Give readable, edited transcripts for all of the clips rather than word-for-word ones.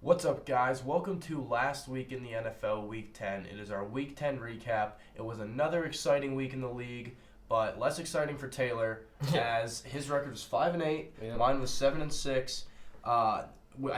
What's up, guys? Welcome to last week in the NFL, Week 10. It is our Week 10 recap. It was another exciting week in the league, but less exciting for Taylor, as his record was 5-8. Yeah. Mine was 7-6. I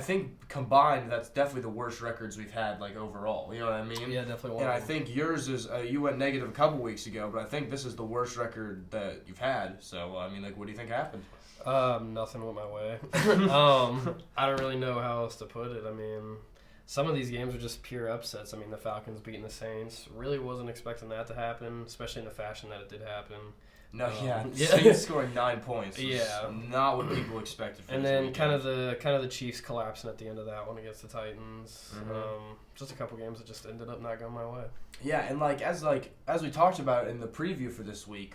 think combined, that's definitely the worst records we've had, like overall. You know what I mean? Yeah, definitely one. And of I them. think yours is you went negative a couple weeks ago, but I think this is the worst record that you've had. So I mean, like, what do you think happened? Nothing went my way. I don't really know how else to put it. I mean, some of these games were just pure upsets. I mean, the Falcons beating the Saints. Really wasn't expecting that to happen, especially in the fashion that it did happen. No, Yeah. Saints scoring 9 points. Was Yeah. not what people expected. For And this then weekend. kind of the Chiefs collapsing at the end of that one against the Titans. Mhm. Just a couple games that just ended up not going my way. Yeah, and as we talked about in the preview for this week,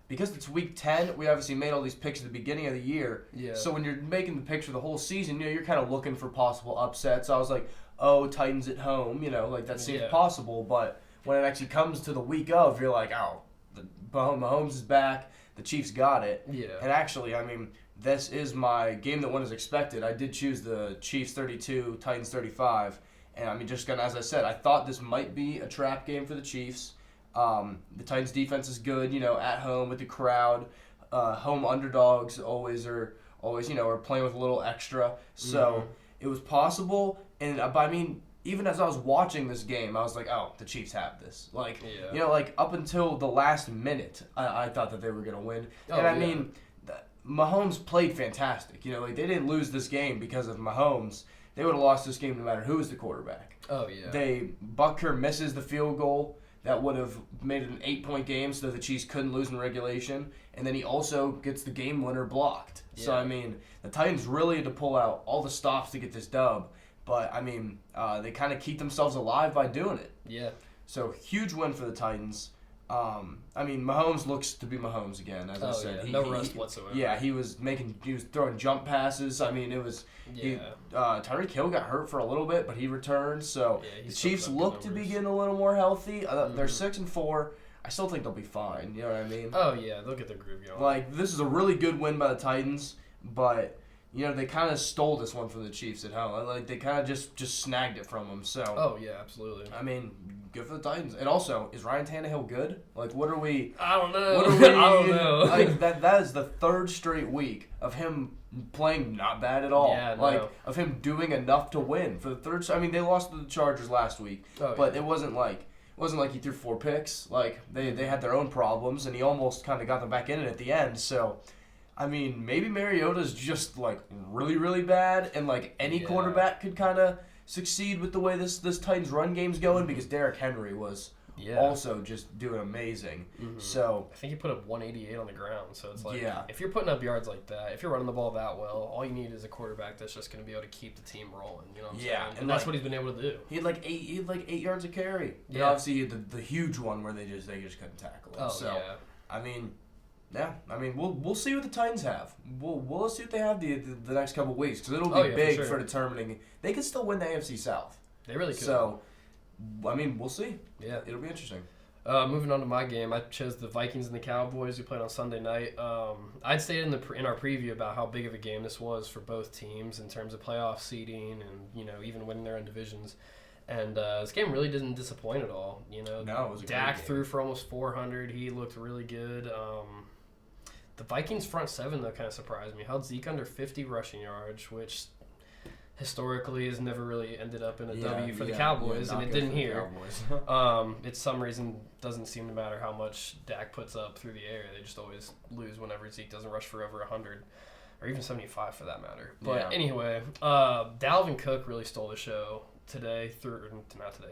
because it's week 10, we obviously made all these picks at the beginning of the year. Yeah. So when you're making the picks for the whole season, you're kind of looking for possible upsets. I was like, oh, Titans at home, that seems possible. But when it actually comes to the week of, you're like, oh, Mahomes is back. The Chiefs got it. Yeah. And actually, I mean, this is my game that went as expected. I did choose the Chiefs 32, Titans 35. And I mean, as I said, I thought this might be a trap game for the Chiefs. The Titans defense is good, at home with the crowd. Home underdogs always are playing with a little extra. So it was possible. And I mean, even as I was watching this game, I was like, oh, the Chiefs have this. Up until the last minute, I thought that they were going to win. I mean, Mahomes played fantastic. They didn't lose this game because of Mahomes. They would have lost this game no matter who was the quarterback. Oh, yeah. Butker misses the field goal. That would have made it an 8-point game so the Chiefs couldn't lose in regulation. And then he also gets the game winner blocked. Yeah. So, I mean, the Titans really had to pull out all the stops to get this dub. But, I mean, they kind of keep themselves alive by doing it. Yeah. So, huge win for the Titans. I mean, Mahomes looks to be Mahomes again, as I said. Yeah. No rust whatsoever. Yeah, he was throwing jump passes. I mean, Tyreek Hill got hurt for a little bit, but he returned. So the Chiefs look to be getting a little more healthy. They're 6-4. I still think they'll be fine. You know what I mean? Oh yeah, they'll get their groove going. This is a really good win by the Titans, but they kind of stole this one from the Chiefs at home. They kind of just snagged it from them. So. Oh yeah, absolutely. I mean, good for the Titans. And also, is Ryan Tannehill good? What are we? I don't know. What are we? I don't know. That is the third straight week of him playing not bad at all. Yeah, no. Of him doing enough to win for the third. I mean, they lost to the Chargers last week, but it wasn't like he threw 4 picks. They had their own problems, and he almost kind of got them back in it at the end. So. I mean, maybe Mariota's just really, really bad, and any quarterback could kind of succeed with the way this Titans run game's going, because Derrick Henry was also just doing amazing. Mm-hmm. So I think he put up 188 on the ground. So it's if you're putting up yards like that, if you're running the ball that well, all you need is a quarterback that's just going to be able to keep the team rolling. You know what I'm saying? And that's what he's been able to do. He had 8 yards of carry. Yeah. Obviously he had the huge one where they just couldn't tackle him. Oh, so yeah. I mean. Yeah, I mean, we'll see what the Titans have. We'll see what they have the next couple of weeks, because it'll be big for determining. They could still win the AFC South. They really could. So, I mean, we'll see. Yeah, it'll be interesting. Moving on to my game, I chose the Vikings and the Cowboys, who played on Sunday night. I'd stated in our preview about how big of a game this was for both teams in terms of playoff seeding and even winning their own divisions. And this game really didn't disappoint at all. No, it was a Dak great game. threw for almost 400. He looked really good. The Vikings front seven, though, kind of surprised me. Held Zeke under 50 rushing yards, which historically has never really ended up in a W for the Cowboys, and it didn't here. It's some reason doesn't seem to matter how much Dak puts up through the air. They just always lose whenever Zeke doesn't rush for over 100, or even 75 for that matter. But anyway, Dalvin Cook really stole the show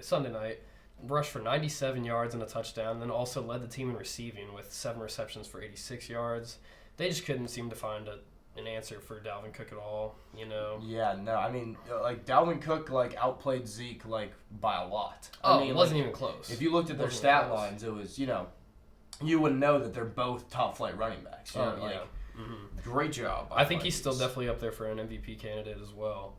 Sunday night. Rushed for 97 yards and a touchdown, then also led the team in receiving with 7 receptions for 86 yards. They just couldn't seem to find an answer for Dalvin Cook at all, Yeah, no, I mean, Dalvin Cook, outplayed Zeke, by a lot. Oh, I mean, it wasn't even close. If you looked at their stat lines, it was, you would know that they're both top-flight running backs. Great job. I think he's still definitely up there for an MVP candidate as well.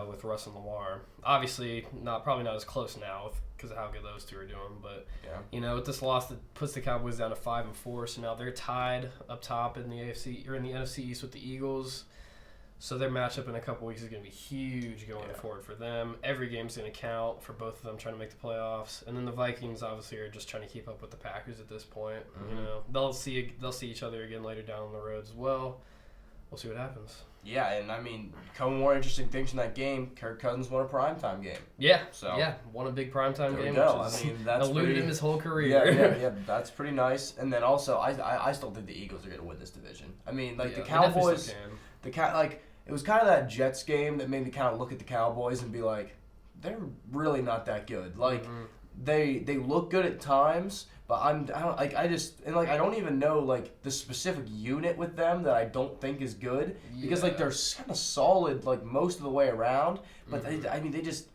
With Russ and Lamar. Obviously, probably not as close now because of how good those two are doing. But with this loss, that puts the Cowboys down to 5-4. So now they're tied up top in the AFC or in the NFC East with the Eagles. So their matchup in a couple weeks is going to be huge going forward for them. Every game's going to count for both of them trying to make the playoffs. And then the Vikings obviously are just trying to keep up with the Packers at this point. Mm-hmm. You know, they'll see each other again later down the road as well. We'll see what happens. Yeah, and I mean, a couple more interesting things in that game. Kirk Cousins won a primetime game. Yeah, So won a big primetime there game. we go. Which is, I mean, that's eluded pretty, him his whole career. Yeah, that's pretty nice. And then also, I still think the Eagles are going to win this division. I mean, like Yeah, the they definitely Cowboys, still can. it was kind of that Jets game that made me kind of look at the Cowboys and be like, they're really not that good. Like they look good at times, but I don't even know like the specific unit with them that I don't think is good because like they're kind of solid like most of the way around, but they just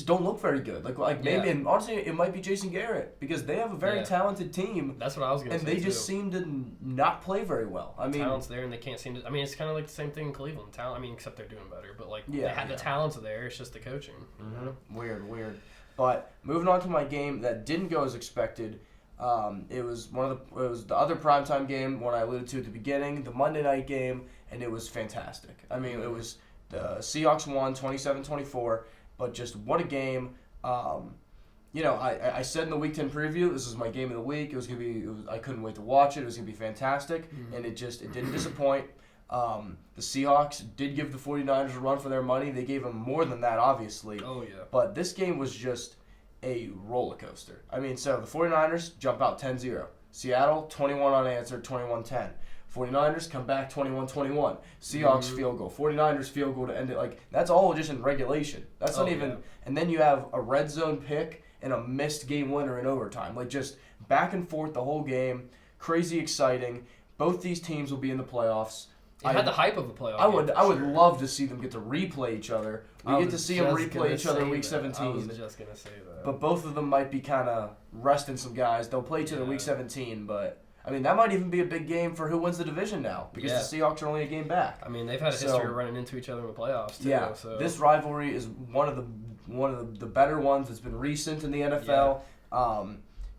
don't look very good. Like maybe and honestly it might be Jason Garrett because they have a very talented team. That's what I was gonna say. And they just seem to not play very well. I mean, talent's there and they can't seem to. I mean, it's kind of like the same thing in Cleveland. Talent. I mean, except they're doing better. But like, the talent's there. It's just the coaching. Mm-hmm. You know? Weird. But moving on to my game that didn't go as expected. It was the other primetime game, one I alluded to at the beginning, the Monday night game, and it was fantastic. I mean, it was the Seahawks won 27-24, but just what a game. You know, I said in the Week 10 preview, this was my game of the week. I couldn't wait to watch it. It was gonna be fantastic, and it didn't disappoint. The Seahawks did give the 49ers a run for their money. They gave them more than that, obviously. Oh yeah. But this game was just a roller coaster. I mean, so the 49ers jump out 10-0. Seattle, 21 unanswered, 21-10. 49ers come back 21-21. Seahawks field goal. 49ers field goal to end it. Like, that's all just in regulation. That's not even... Yeah. And then you have a red zone pick and a missed game winner in overtime. Like, just back and forth the whole game. Crazy exciting. Both these teams will be in the playoffs. It had the hype of the playoff. I would love to see them get to replay each other. We get to see them replay each other in Week 17. I was just going to say that. But both of them might be kind of resting some guys. They'll play each other Week 17, but I mean that might even be a big game for who wins the division now because the Seahawks are only a game back. I mean they've had a history of running into each other in the playoffs too. Yeah, so. This rivalry is one of the better ones that's been recent in the NFL.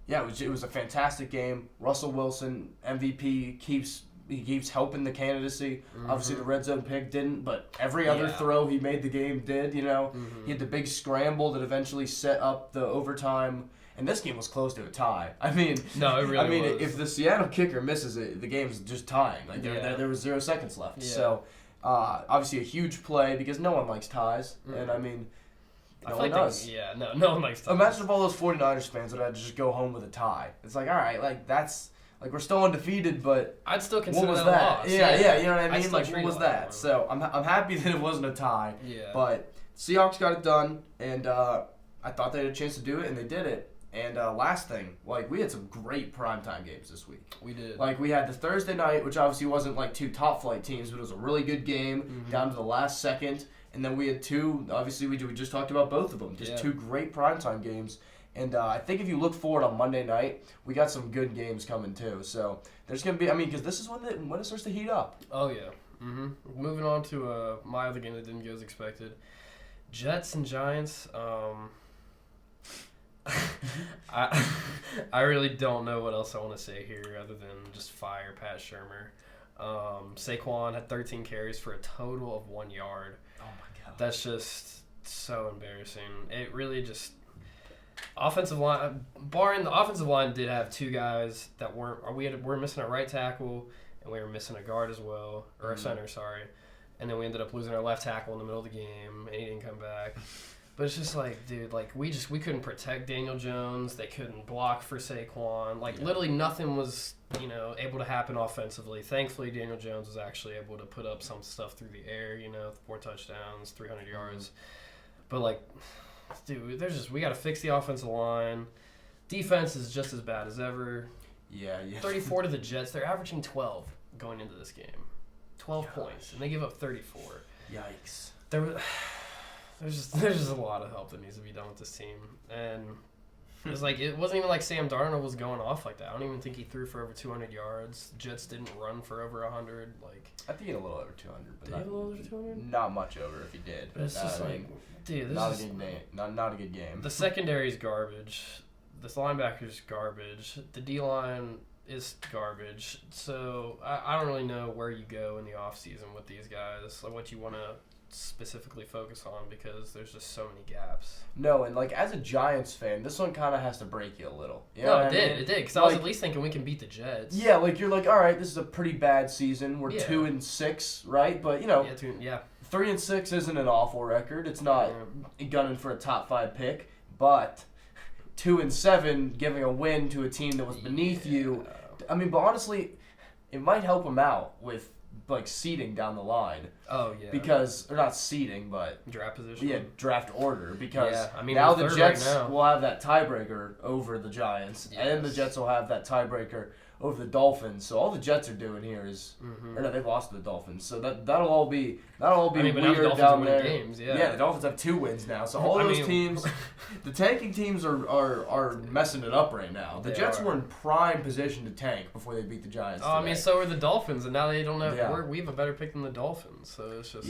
Yeah. It was a fantastic game. Russell Wilson MVP keeps helping the candidacy. Obviously, the red zone pick didn't, but every other throw he made the game did, you know. He had the big scramble that eventually set up the overtime, and this game was close to a tie. I mean, no, it really was. If the Seattle kicker misses it, the game's just tying. Like, there was 0 seconds left. Yeah. So, obviously a huge play because no one likes ties, and I mean, no one does. No one likes ties. Imagine if all those 49ers fans would have to just go home with a tie. It's like, all right, like, that's... Like, we're still undefeated, but I'd still consider what was that that? a loss. Yeah, you know what I mean? Like, what was that? So, I'm happy that it wasn't a tie. Yeah. But Seahawks got it done, and I thought they had a chance to do it, and they did it. And last thing, like, we had some great primetime games this week. We did. Like, we had the Thursday night, which obviously wasn't, like, two top-flight teams, but it was a really good game down to the last second. And then we had two, obviously, we just talked about both of them. Just two great primetime games. And I think if you look forward on Monday night, we got some good games coming too. So there's going to be, I mean, because this is when it starts to heat up. Oh, yeah. Moving on to my other game that didn't go as expected. Jets and Giants. I really don't know what else I want to say here other than just fire Pat Shurmur. Saquon had 13 carries for a total of 1 yard. Oh, my God. That's just so embarrassing. It really just... Offensive line, barring the offensive line, did have two guys that we're missing a right tackle and we were missing a guard as well, or a center, sorry. And then we ended up losing our left tackle in the middle of the game, and he didn't come back. But it's just like, dude, like we couldn't protect Daniel Jones. They couldn't block for Saquon. Like literally nothing was, able to happen offensively. Thankfully, Daniel Jones was actually able to put up some stuff through the air. 4 touchdowns, 300 yards. But like. Dude, we got to fix the offensive line. Defense is just as bad as ever. Yeah. 34 to the Jets. They're averaging 12 going into this game. 12 points, and they give up 34. Yikes. There's just a lot of help that needs to be done with this team. And it wasn't even like Sam Darnold was going off like that. I don't even think he threw for over 200 yards. Jets didn't run for over 100. I think he had a little over 200. But did he have a little over 200? Not much over if he did. But it's just dude, not a good game. The secondary's garbage. This linebacker's garbage. The D-line is garbage. So I don't really know where you go in the offseason with these guys, like what you want to specifically focus on, because there's just so many gaps. No, and like as a Giants fan, this one kind of has to break you a little. You know No, it did. Because I was at least thinking we can beat the Jets. Yeah, like you're like, all right, this is a pretty bad season. We're Yeah. 2-6, right? But you know, Yeah. 3-6 isn't an awful record. It's not gunning for a top 5 pick, but 2-7, giving a win to a team that was beneath you. I mean, but honestly, it might help them out with like seeding down the line. Oh yeah. Because they're not seeding, but draft position. yeah, draft order. Because I mean, now we're the third Jets right now. will have that tiebreaker over the Giants, and the Jets will have that tiebreaker over the Dolphins. So all the Jets are doing here is, or no, they lost to the Dolphins. So that'll all be but now the weird Dolphins down are there. winning games, the Dolphins have 2 wins now. So all those teams, the tanking teams are messing it up right now. The Jets were in prime position to tank before they beat the Giants. I mean, so are the Dolphins, and now they don't have. Yeah. We have a better pick than the Dolphins, so it's just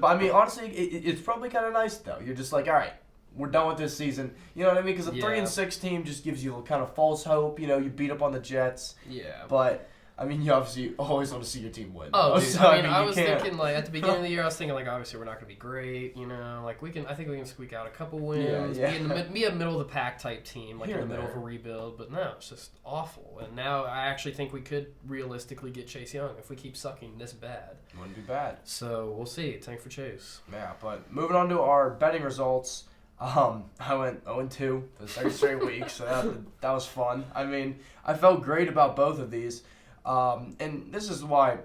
but I mean, honestly, it's probably kind of nice though. You're just like, all right, we're done with this season. You know what I mean? Because a 3-6 team just gives you kind of false hope. You know, you beat up on the Jets. Yeah. But I mean, you obviously always want to see your team win. Oh, dude. So, I was thinking like at the beginning of the year, I was thinking like obviously we're not going to be great. You know, like I think we can squeak out a couple wins. Yeah. Be a middle of the pack type team, like Here in the and middle of a there. rebuild. But no, it's just awful. And now I actually think we could realistically get Chase Young if we keep sucking this bad. Wouldn't be bad. So we'll see. Tank for Chase. Yeah, but moving on to our betting results. I went 0-2 for the second straight week, so that was fun. I mean, I felt great about both of these, and this is why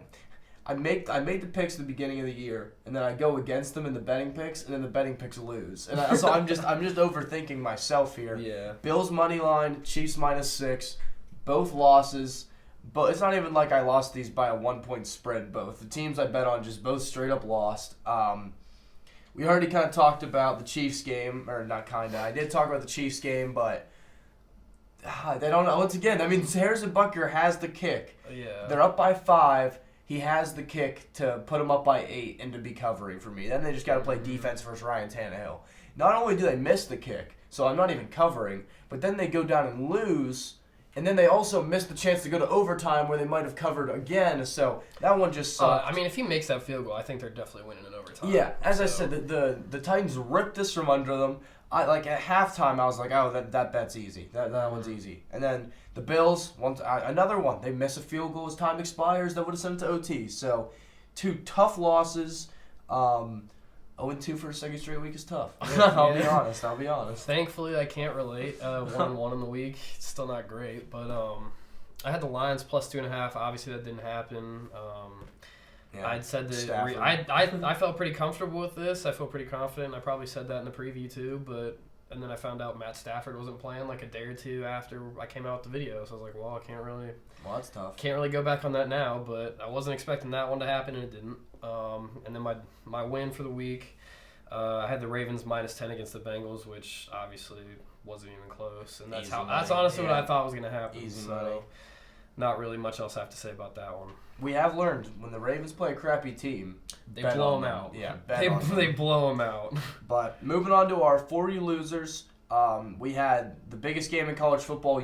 I made the picks at the beginning of the year, and then I go against them in the betting picks, and then the betting picks lose, and so I'm just overthinking myself here. Yeah. Bills money line, Chiefs -6, both losses. But it's not even like I lost these by a 1-point spread. Both the teams I bet on just both straight up lost. We already kind of talked about the Chiefs game, or not kind of. I did talk about the Chiefs game, but they don't know. Once again, I mean, Harrison Butker has the kick. Yeah. They're up by 5. He has the kick to put them up by 8 and to be covering for me. Then they just got to play defense versus Ryan Tannehill. Not only do they miss the kick, so I'm not even covering, but then they go down and lose. And then they also missed the chance to go to overtime where they might have covered again. So that one just sucked. I mean, if he makes that field goal, I think they're definitely winning in overtime. Yeah, as I said, the Titans ripped this from under them. Like at halftime, I was like, oh, that bet's easy. That one's easy. And then the Bills, another one. They miss a field goal as time expires. That would have sent it to OT. So 2 tough losses. 0-2 for a second straight week is tough. I'll be honest. Thankfully, I can't relate. 1-1 in the week. It's still not great, but I had the Lions plus 2.5. Obviously, that didn't happen. I'd said that I felt pretty comfortable with this. I feel pretty confident. I probably said that in the preview too, and then I found out Matt Stafford wasn't playing like a day or two after I came out with the video. So I was like, well, I can't really. Well, that's tough. Can't really go back on that now, but I wasn't expecting that one to happen, and it didn't. And then my win for the week, I had the Ravens -10 against the Bengals, which obviously wasn't even close, and that's honestly what I thought was going to happen. Easy money. Not really much else I have to say about that one. We have learned when the Ravens play a crappy team, they blow them out. Yeah, they blow them out. But moving on to our 4U losers, we had the biggest game in college football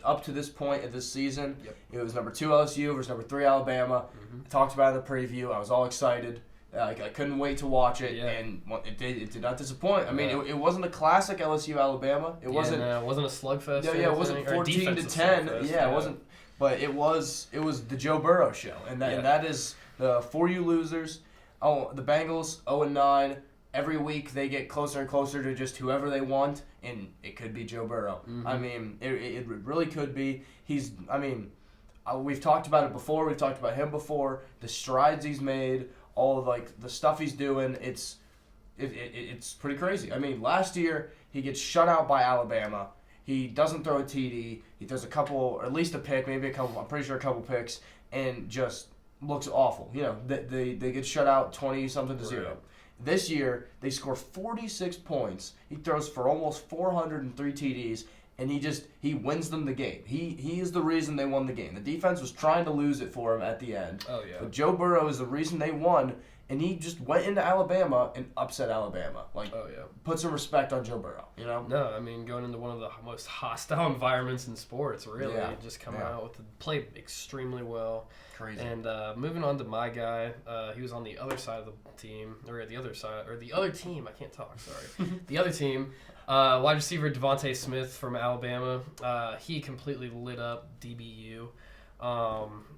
up to this point of this season. Yep. It was number 2 LSU versus number 3 Alabama. I talked about it in the preview. I was all excited. I couldn't wait to watch it, and it did not disappoint. I mean, it wasn't a classic LSU Alabama. It wasn't a slugfest. Yeah, it wasn't 14-10. Yeah, it wasn't. But it was the Joe Burrow show, and that is the 4U losers. Oh, the Bengals 0-9. Every week they get closer and closer to just whoever they want, and it could be Joe Burrow. I mean, it really could be. We've talked about it before. We've talked about him before. The strides he's made, all of like the stuff he's doing. It's pretty crazy. I mean, last year he gets shut out by Alabama. He doesn't throw a TD. He throws a couple, or at least a pick, maybe a couple. I'm pretty sure a couple picks, and just looks awful. You know, they get shut out 20-something to 0. This year they score 46 points. He throws for almost 403 TDs, and he wins them the game. He is the reason they won the game. The defense was trying to lose it for him at the end. Oh yeah. But Joe Burrow is the reason they won, and he just went into Alabama and upset Alabama. Like, Oh, yeah. put some respect on Joe Burrow, you know? No, I mean, going into one of the most hostile environments in sports, really. Yeah. Just coming out with the play extremely well. Crazy. And moving on to my guy, he was on the other side of the team, or the other side, or the other team. I can't talk, sorry. The other team, wide receiver Devontae Smith from Alabama. He completely lit up DBU.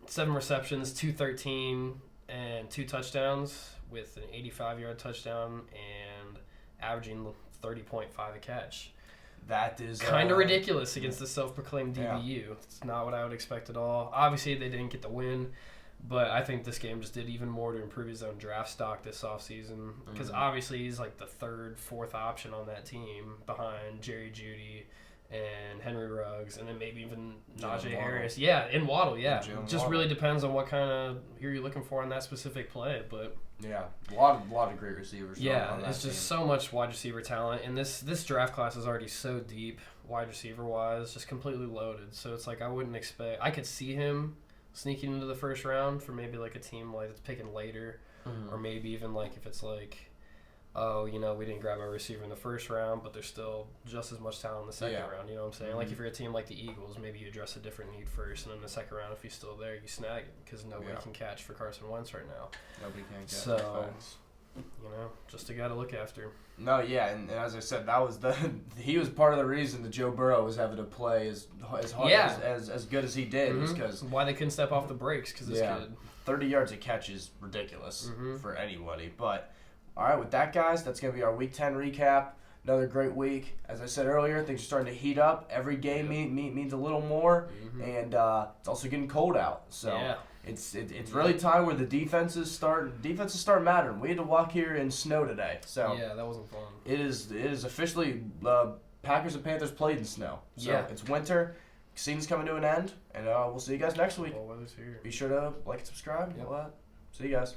7 receptions, 213, and 2 touchdowns with an 85-yard touchdown and averaging 30.5 a catch. That is Kind of ridiculous against the self-proclaimed DBU. Yeah. It's not what I would expect at all. Obviously, they didn't get the win, but I think this game just did even more to improve his own draft stock this offseason because obviously he's like the 3rd, 4th option on that team behind Jerry Jeudy and Henry Ruggs, and then maybe even Najee Harris. Yeah, and Waddle, yeah. It just really depends on what kind of you're looking for in that specific play, but... Yeah, a lot of great receivers. Yeah, on that it's just team. so much wide receiver talent, and this draft class is already so deep, wide receiver wise, just completely loaded. So it's like I wouldn't expect. I could see him sneaking into the first round for maybe like a team like that's picking later, or maybe even like if it's like, oh, you know, we didn't grab our receiver in the first round, but there's still just as much talent in the second round. You know what I'm saying? Like if you're a team like the Eagles, maybe you address a different need first, and in the second round, if he's still there, you snag him because nobody can catch for Carson Wentz right now. Nobody can catch. So, you know, just a guy to look after. No, yeah, and as I said, that was he was part of the reason that Joe Burrow was having to play as hard as good as he did, because why they couldn't step off the brakes because this kid 30 yards a catch is ridiculous for anybody. But all right, with that, guys, that's gonna be our Week 10 recap. Another great week. As I said earlier, things are starting to heat up. Every game means a little more, and it's also getting cold out. So it's really time where the defenses start mattering. We had to walk here in snow today, so yeah, that wasn't fun. It is officially Packers and Panthers played in snow. So it's winter. Season's coming to an end, and we'll see you guys next week. Well, weather's here. Be sure to like and subscribe. See you guys.